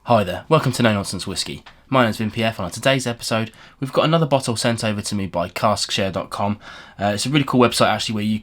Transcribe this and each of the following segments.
Hi there, welcome to No Nonsense Whisky. My name's Vin PF, and on today's episode we've got another bottle sent over to me by Caskshare.com. It's a really cool website actually where you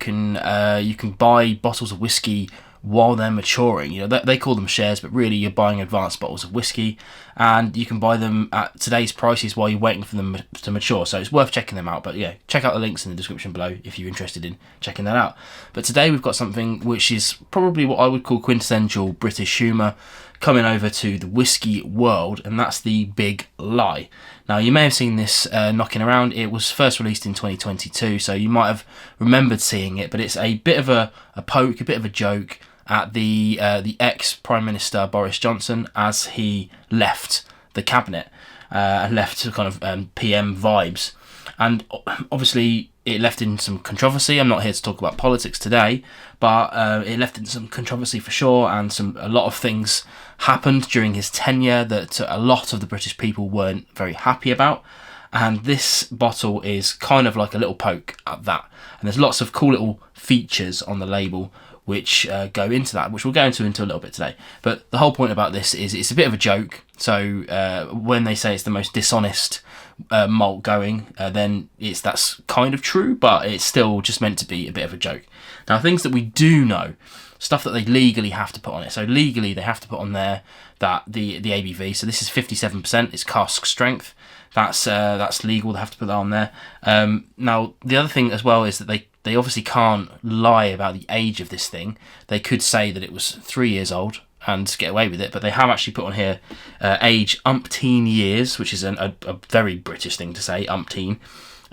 can buy bottles of whisky while they're maturing. You know, they call them shares, but really you're buying advanced bottles of whisky, and you can buy them at today's prices while you're waiting for them to mature. So it's worth checking them out. But yeah, check out the links in the description below if you're interested in checking that out. But today we've got something which is probably what I would call quintessential British humour coming over to the whisky world, and that's the Big Lie. Now, you may have seen this knocking around. It was first released in 2022, so you might have remembered seeing it, but it's a bit of a poke, a bit of a joke at the ex-Prime Minister Boris Johnson as he left the cabinet and left kind of PM vibes. And obviously it left in some controversy. I'm not here to talk about politics today, but it left in some controversy for sure, and a lot of things happened during his tenure that a lot of the British people weren't very happy about. And this bottle is kind of like a little poke at that. And there's lots of cool little features on the label which go into that, which we'll go into a little bit today. But the whole point about this is it's a bit of a joke. So when they say it's the most dishonest malt going, then that's kind of true, but it's still just meant to be a bit of a joke. Now, things that we do know, stuff that they legally have to put on it. So legally they have to put on there that the ABV. So this is 57%. It's Cask Strength. That's legal. They have to put that on there. Now, the other thing as well is that they obviously can't lie about the age of this thing. They could say that it was 3 years old and get away with it, but they have actually put on here age umpteen years, which is a very British thing to say, umpteen.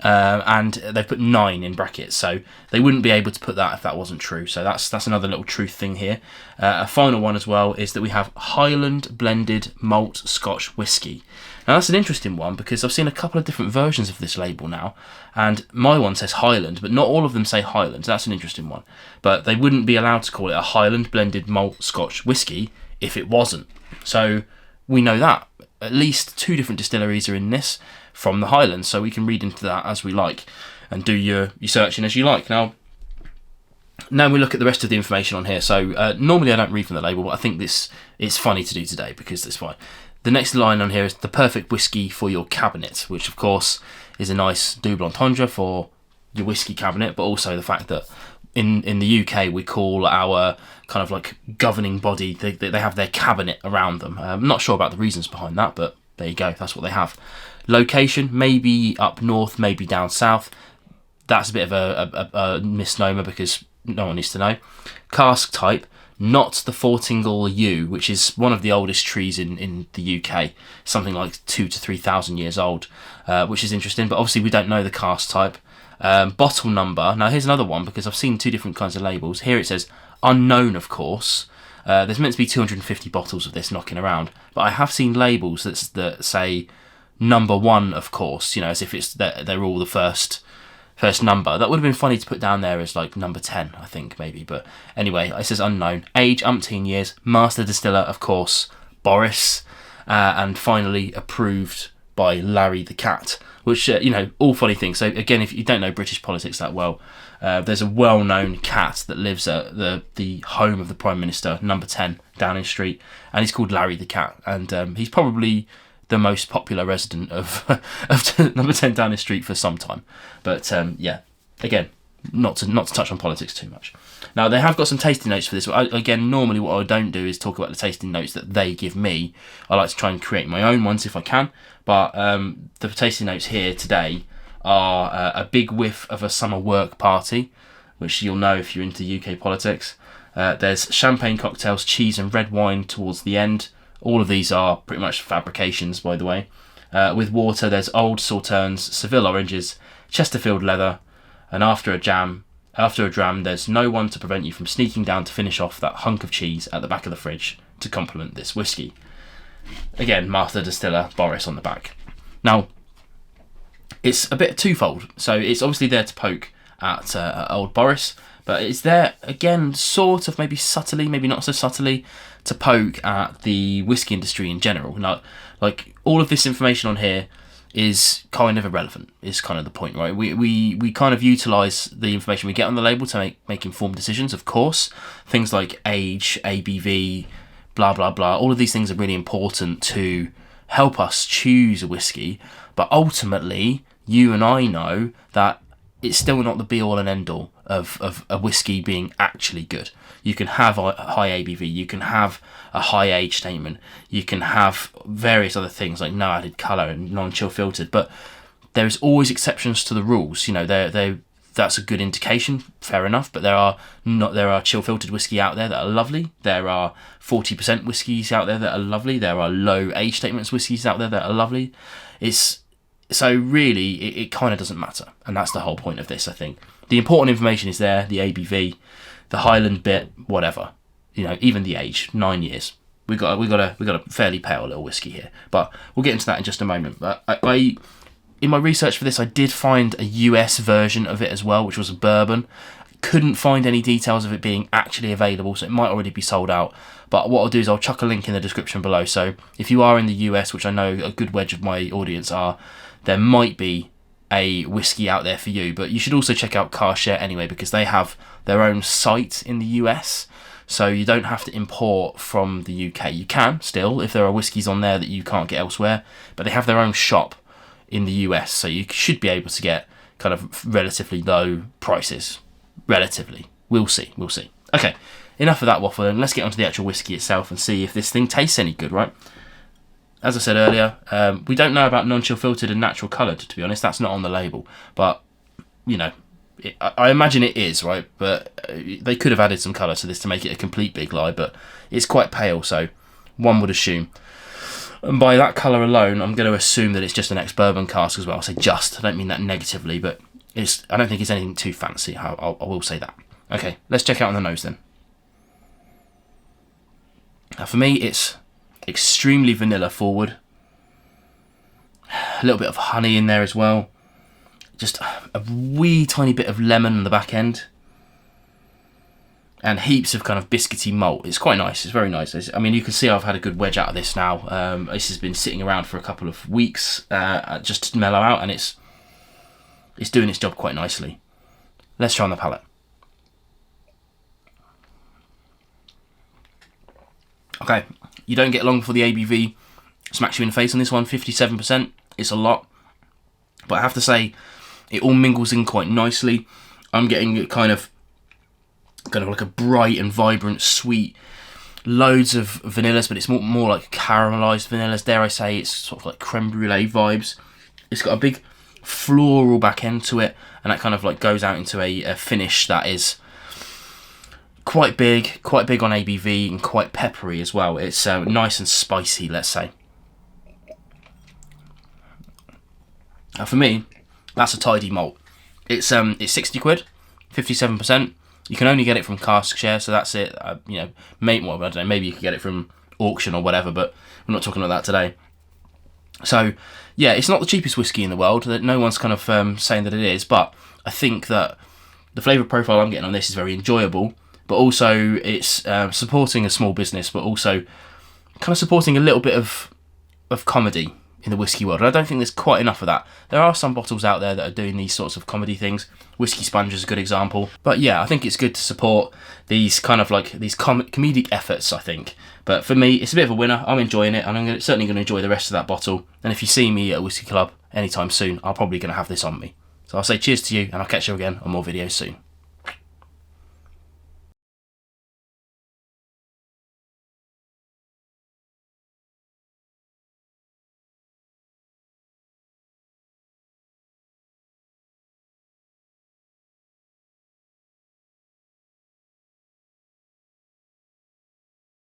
And they've put 9 in brackets, so they wouldn't be able to put that if that wasn't true. So that's another little truth thing here. A final one as well is that we have Highland blended malt Scotch whisky. Now that's an interesting one because I've seen a couple of different versions of this label now, and my one says Highland, but not all of them say Highland. That's an interesting one. But they wouldn't be allowed to call it a Highland blended malt Scotch whisky if it wasn't. So we know that at least 2 different distilleries are in this from the Highlands, so we can read into that as we like and do your searching as you like. Now we look at the rest of the information on here. So normally I don't read from the label, but I think it's funny to do today because it's fine. The next line on here is the perfect whisky for your cabinet, which of course is a nice double entendre for your whisky cabinet, but also the fact that in the UK we call our kind of like governing body, they have their cabinet around them. I'm not sure about the reasons behind that, but there you go, that's what they have. Location, maybe up north, maybe down south. That's a bit of a misnomer because no one needs to know. Cask type, not the Fortingal yew, which is one of the oldest trees in the UK, something like 2,000 to 3,000 years old, which is interesting, but obviously we don't know the cask type. Bottle number, now here's another one because I've seen 2 different kinds of labels. Here it says unknown, of course. There's meant to be 250 bottles of this knocking around, but I have seen labels that say number 1, of course, you know, as if they're all the first number. That would have been funny to put down there as like number 10, I think, maybe. But anyway, it says unknown. Age, umpteen years. Master distiller, of course, Boris. And finally, approved by Larry the Cat, which, all funny things. So again, if you don't know British politics that well, there's a well-known cat that lives at the home of the Prime Minister, number 10, Downing Street, and he's called Larry the Cat. And he's probably the most popular resident of number 10 Downing Street for some time. But again, not to touch on politics too much. Now, they have got some tasting notes for this. Again, normally what I don't do is talk about the tasting notes that they give me. I like to try and create my own ones if I can. But the tasting notes here today are a big whiff of a summer work party, which you'll know if you're into UK politics. There's champagne cocktails, cheese and red wine towards the end. All of these are pretty much fabrications, by the way. With water, there's old sauternes, Seville oranges, Chesterfield leather, and after a dram, there's no one to prevent you from sneaking down to finish off that hunk of cheese at the back of the fridge to complement this whisky. Again, master distiller Boris on the back. Now, it's a bit twofold. So it's obviously there to poke at old Boris, but it's there, again, sort of maybe subtly, maybe not so subtly, to poke at the whisky industry in general. Now, like, all of this information on here is kind of irrelevant, is kind of the point, right? We kind of utilise the information we get on the label to make informed decisions, of course. Things like age, ABV, blah, blah, blah. All of these things are really important to help us choose a whiskey. But ultimately, you and I know that it's still not the be-all and end-all of a whiskey being actually good. You can have a high ABV, you can have a high age statement, you can have various other things like no added colour and non-chill filtered, but there's always exceptions to the rules. You know, that's a good indication, fair enough, but there are chill filtered whiskey out there that are lovely. There are 40% whiskies out there that are lovely. There are low age statements whiskies out there that are lovely. So really, it kind of doesn't matter, and that's the whole point of this, I think. The important information is there, the ABV, the Highland bit, whatever. You know, even the age, 9 years. We got a fairly pale little whiskey here, but we'll get into that in just a moment. But I in my research for this, I did find a US version of it as well, which was a bourbon. Couldn't find any details of it being actually available, so it might already be sold out. But what I'll do is I'll chuck a link in the description below. So if you are in the US, which I know a good wedge of my audience are, there might be a whiskey out there for you. But you should also check out Cask Share anyway, because they have their own site in the US. So you don't have to import from the UK. You can still, if there are whiskies on there that you can't get elsewhere. But they have their own shop in the US, so you should be able to get kind of relatively low prices. Relatively. We'll see. Okay, enough of that waffle, and let's get onto the actual whiskey itself and see if this thing tastes any good, right? As I said earlier, we don't know about non-chill filtered and natural coloured, to be honest. That's not on the label. But, you know, I imagine it is, right? But they could have added some colour to this to make it a complete big lie, but it's quite pale, so one would assume. And by that colour alone, I'm going to assume that it's just an ex-bourbon cask as well. I say just, I don't mean that negatively, but I don't think it's anything too fancy. I will say that. Okay, let's check out on the nose then. Now for me, it's extremely vanilla forward. A little bit of honey in there as well. Just a wee tiny bit of lemon on the back end. And heaps of kind of biscuity malt. It's quite nice. It's very nice. I mean, you can see I've had a good wedge out of this now. This has been sitting around for a couple of weeks just to mellow out, and it's doing its job quite nicely. Let's try on the palate. Okay, you don't get long before the ABV smacks you in the face on this one. 57%. It's a lot, but I have to say, it all mingles in quite nicely. I'm getting kind of like a bright and vibrant, sweet, loads of vanillas, but it's more like caramelised vanillas. Dare I say, it's sort of like creme brulee vibes. It's got a big floral back end to it, and that kind of like goes out into a finish that is quite big on ABV and quite peppery as well. It's nice and spicy, let's say. Now for me, that's a tidy malt. It's 60 quid, 57%. You can only get it from Cask Share, so that's it. You know, I don't know, maybe you could get it from auction or whatever, but we're not talking about that today. So, yeah, it's not the cheapest whiskey in the world. No one's kind of saying that it is, but I think that the flavour profile I'm getting on this is very enjoyable, but also it's supporting a small business, but also kind of supporting a little bit of comedy in the whiskey world. And I don't think there's quite enough of that. There are some bottles out there that are doing these sorts of comedy things. Whiskey Sponge is a good example. But yeah, I think it's good to support these kind of like these comedic efforts, I think. But for me, it's a bit of a winner. I'm enjoying it, and I'm certainly going to enjoy the rest of that bottle. And if you see me at a whiskey club anytime soon, I'm probably going to have this on me. So I'll say cheers to you, and I'll catch you again on more videos soon.